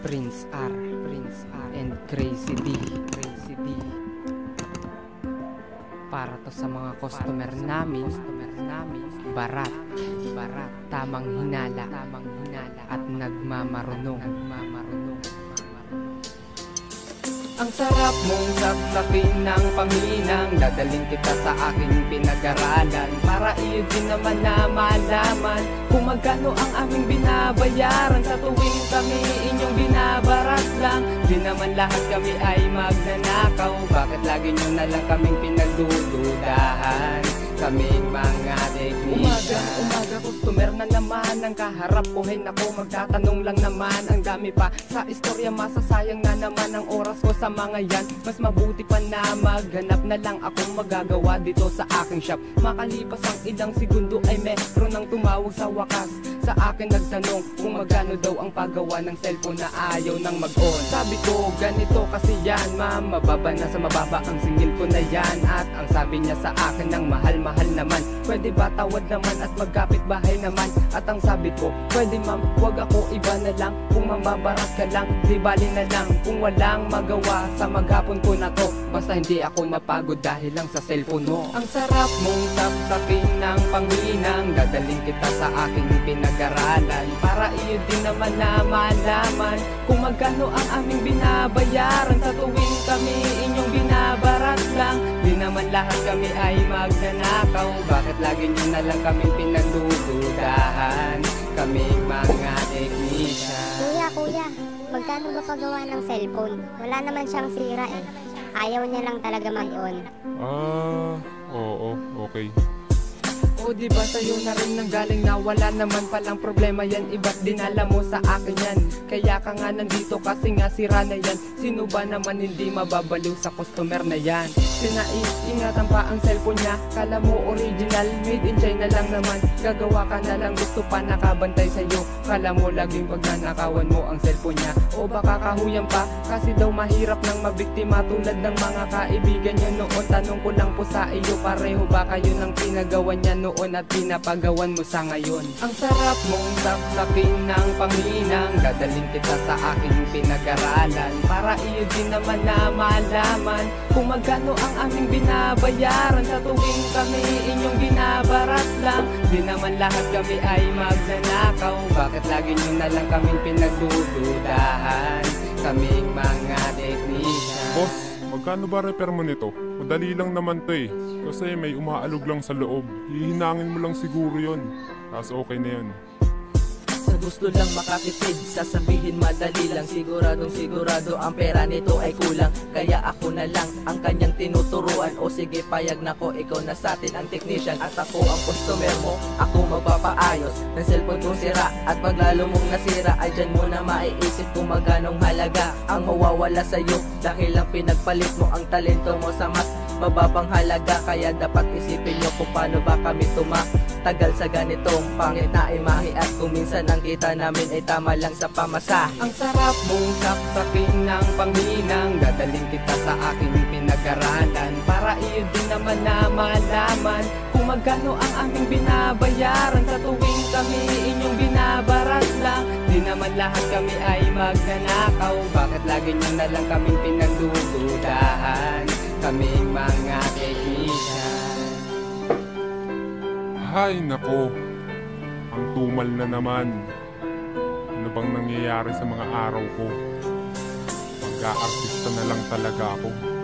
Prince R, and Crazy D. Para to sa mga customer namin, barat, tamang hinala, at nagmamarunong. Ang sarap mong saksakin ng panghinang, dadaling kita sa aking pinag-aralan, para iyo din naman na malaman kung magkano ang aming binabayaran sa tuwing kami inyong binabarat lang. Di naman lahat kami ay magnanakaw, bakit lagi nyo na lang kaming pinagdududahan? Kaming mga technician. Umaga, customer na naman ang kaharap ko. Hay nako, magtatanong lang naman. Ang dami pa sa istorya, masasayang na naman ang oras ko sa mga yan. Mas mabuti pa na maghanap na lang akong magagawa dito sa aking shop. Makalipas ang ilang segundo ay meron nang tumawag sa wakas sa akin, nagtanong kung magkano daw ang paggawa ng cellphone na ayaw nang mag-on. Sabi ko, ganito kasi yan ma'am, mababa na sa mababa ang singil ko na yan. At ang sabi niya sa akin ng mahal naman, pwede ba tawad naman at magkapit bahay naman? At ang sabi ko, pwede ma'am, wag ako, iba na lang. Kung mambabarat ka lang, di bali na lang. Kung walang magawa sa maghapon ko na to, basta hindi ako mapagod dahil lang sa cellphone mo. Ang sarap mong sapsapin ng panghinang, dadaling kita sa aking pinag-aralan, para iyo din naman na malaman kung magkano ang aming binabayaran sa tuwing kami inyong binabarat lang. Di naman lahat kami ay magnanakaw, bakit lagi nyo na lang kaming pinagdududahan? Kaming mga technician. Kuya, magkano ba paggawa ng cellphone? Wala naman siyang sira eh. Ayaw niya lang talaga mag-on. Oo, okay. O diba sa'yo na rin nanggaling na wala naman palang problema yan, iba't dinala mo sa akin yan. Kaya ka nga nandito kasi nga sira na yan. Sino ba naman hindi mababaliw sa customer na yan? Ingatan pa ang cellphone niya, kala mo original, made in China lang naman. Gagawa ka na lang, gusto pa nakabantay sa'yo. Kala mo laging pagnanakawan mo ang cellphone niya. O baka kahuyan pa, kasi daw mahirap nang mabiktima tulad ng mga kaibigan niya noon. Tanong ko lang po sa iyo, pareho ba kayo ng pinagawa niya noon at pinapagawan mo sa ngayon? Ang sarap mong sapsapin ng panghinang, dadaling kita sa aking pinag-aralan, para iyo din naman na malaman kung magkano ang aming binabayaran sa tuwing kami inyong binabarat lang. Di naman lahat kami ay magnanakaw, bakit lagi nyo na lang kaming pinagdududahan? Kaming mga technician. Boss, magkano ba repair mo nito? Madali lang naman to eh. Kasi may umaalog lang sa loob. Hihinangin mo lang siguro yon. Tapos okay na yun. Sa gusto lang makakitid, sasabihin madali lang. Sigurado ang pera nito ay kulang, kaya ako na lang ang kanyang tinuturuan. O sige, payag na ko, ikaw na sa atin ang technician, at ako ang customer mo. Ako magpapaayos ng cellphone kong sira, at pag lalo mong nasira ay dyan mo na maiisip kung magkanong halaga ang mawawala sa'yo, dahil lang pinagpalit mo ang talento mo sa mas mababang halaga. Kaya dapat isipin nyo kung paano ba kami tagal sa ganitong pangit na imahe, at kung minsan ang kita namin ay tama lang sa pamasa. Ang sarap mong sapsapin ng panghinang, dadaling kita sa aking pinag-aralan, para iyo din naman na malaman kung magkano ang aming binabayaran sa tuwing kami inyong binabarat lang. Di naman lahat kami ay magnanakaw, bakit lagi nyo na lang kaming pinagdududahan? Kaming mga technician. Hay nako, ang tumal na naman. Ano bang nangyayari sa mga araw ko? Magka-artista na lang talaga ako.